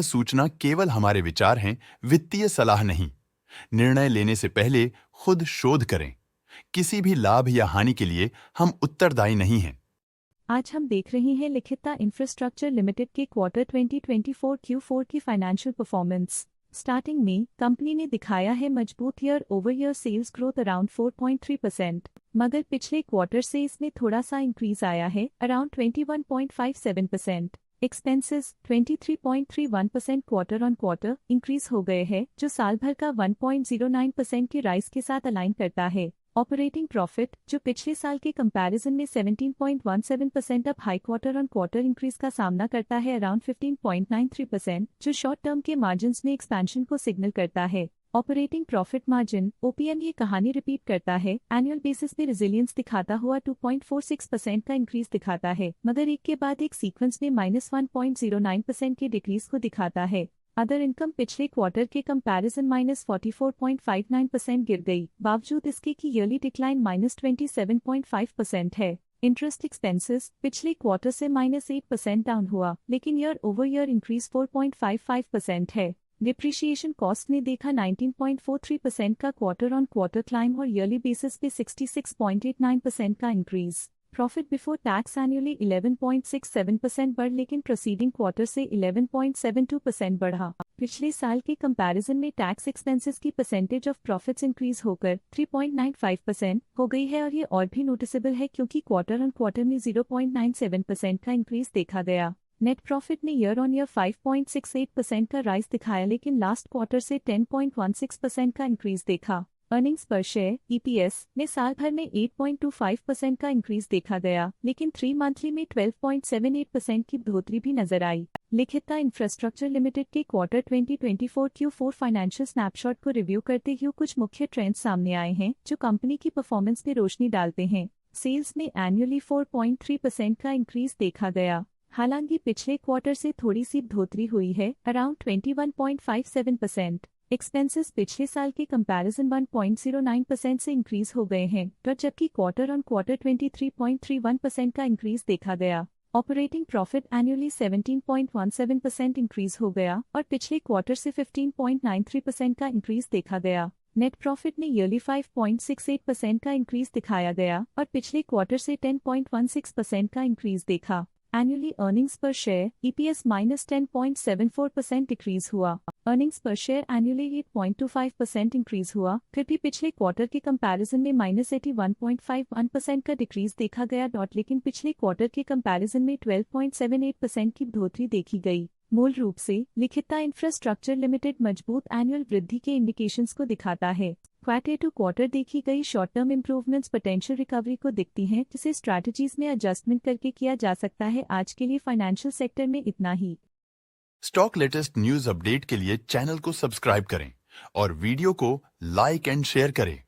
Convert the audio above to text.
सूचना केवल हमारे विचार हैं, वित्तीय सलाह नहीं। निर्णय लेने से पहले खुद शोध करें। किसी भी लाभ या हानि के लिए हम उत्तरदायी नहीं हैं। आज हम देख रहे हैं लिखिता इंफ्रास्ट्रक्चर लिमिटेड के क्वार्टर 2024 Q4 की फाइनेंशियल परफॉर्मेंस। स्टार्टिंग में कंपनी ने दिखाया है मजबूत year over year sales growth around 4.3%, मगर पिछले क्वार्टर से इसमें थोड़ा सा इंक्रीज आया है around 21.57%। Expenses 23.31% quarter on quarter increase हो गए हैं, जो साल भर का 1.09% की राइज के साथ अलाइन करता है। ऑपरेटिंग प्रॉफिट, जो पिछले साल के कंपैरिजन में 17.17% up high quarter on quarter increase का सामना करता है अराउंड 15.93%, जो शॉर्ट टर्म के मार्जिन्स में एक्सपेंशन को सिग्नल करता है। ऑपरेटिंग प्रॉफिट मार्जिन OPM ये कहानी रिपीट करता है, एनुअल बेसिस पे रेजिलियंस दिखाता हुआ 2.46% का इंक्रीज दिखाता है, मगर एक के बाद एक सीक्वेंस में -1.09% के डिक्रीज को दिखाता है। अदर इनकम पिछले क्वार्टर के कंपैरिजन -44.59% गिर गई, बावजूद इसके कि ईयरली डिक्लाइन -27.5% है। इंटरेस्ट एक्सपेंसेस पिछले क्वार्टर से -8% डाउन हुआ, लेकिन ईयर ओवर ईयर इंक्रीज 4.55% है। डिप्रिशिएशन कॉस्ट ने देखा 19.43% का क्वार्टर ऑन क्वार्टर क्लाइम और ईयरली बेसिस पे 66.89% का increase. Profit before tax annually 11.67% बढ़, लेकिन प्रोसीडिंग क्वार्टर से 11.72% बढ़ा। पिछले साल के कंपैरिजन में टैक्स एक्सपेंसेस की परसेंटेज ऑफ प्रॉफिट्स इंक्रीज होकर 3.95% हो गई है, और ये और भी नोटिसेबल है क्योंकि क्वार्टर ऑन क्वार्टर में 0.97% का इंक्रीज देखा गया। नेट प्रॉफिट ने ईयर ऑन ईयर 5.68% का राइज दिखाया, लेकिन लास्ट क्वार्टर से 10.16% का इंक्रीज देखा। अर्निंग्स पर शेयर EPS में साल भर में 8.25% का इंक्रीज देखा गया, लेकिन 3 मंथली में 12.78% की बढ़ोतरी भी नजर आई। लिखिता इंफ्रास्ट्रक्चर लिमिटेड के क्वार्टर 2024 Q4 फाइनेंशियल स्नैपशॉट को रिव्यू करते हुए कुछ मुख्य ट्रेंड्स सामने आए हैं, जो कंपनी की परफॉर्मेंस में रोशनी डालते हैं। सेल्स में एनुअली 4.3% का इंक्रीज देखा गया, हालांकि पिछले क्वार्टर से थोड़ी सी बढ़ोतरी हुई है अराउंड 21.57%। एक्सपेंसेस पिछले साल के कंपैरिजन 1.09% से इंक्रीज हो गए हैं, पर जबकि क्वार्टर ऑन क्वार्टर 23.31% का इंक्रीज देखा गया। ऑपरेटिंग प्रॉफिट एनुअली 17.17% इंक्रीज हो गया और पिछले क्वार्टर से 15.93% का इंक्रीज देखा गया। नेट प्रॉफिट ने ईयरली 5.68% का इंक्रीज दिखाया गया और पिछले क्वार्टर से 10.16% का इंक्रीज देखा। एनुअली अर्निंग्स पर शेयर EPS -10.74% डिक्रीज हुआ। अर्निंग्स पर शेयर एनुअली 8.25% इंक्रीज हुआ, फिर भी पिछले क्वार्टर के कंपैरिजन में -81.51% का डिक्रीज देखा गया, लेकिन पिछले क्वार्टर के कंपैरिजन में 12.78% की बढ़ोतरी देखी गई। मूल रूप से लिखिता इंफ्रास्ट्रक्चर लिमिटेड मजबूत एनुअल वृद्धि के इंडिकेशंस को दिखाता है। क्वार्टर टू क्वार्टर देखी गई short term improvements potential recovery को दिखती हैं, जिसे स्ट्रैटेजीज में एडजस्टमेंट करके किया जा सकता है। आज के लिए फाइनेंशियल सेक्टर में इतना ही। स्टॉक लेटेस्ट न्यूज अपडेट के लिए चैनल को सब्सक्राइब करें और वीडियो को लाइक एंड शेयर करें।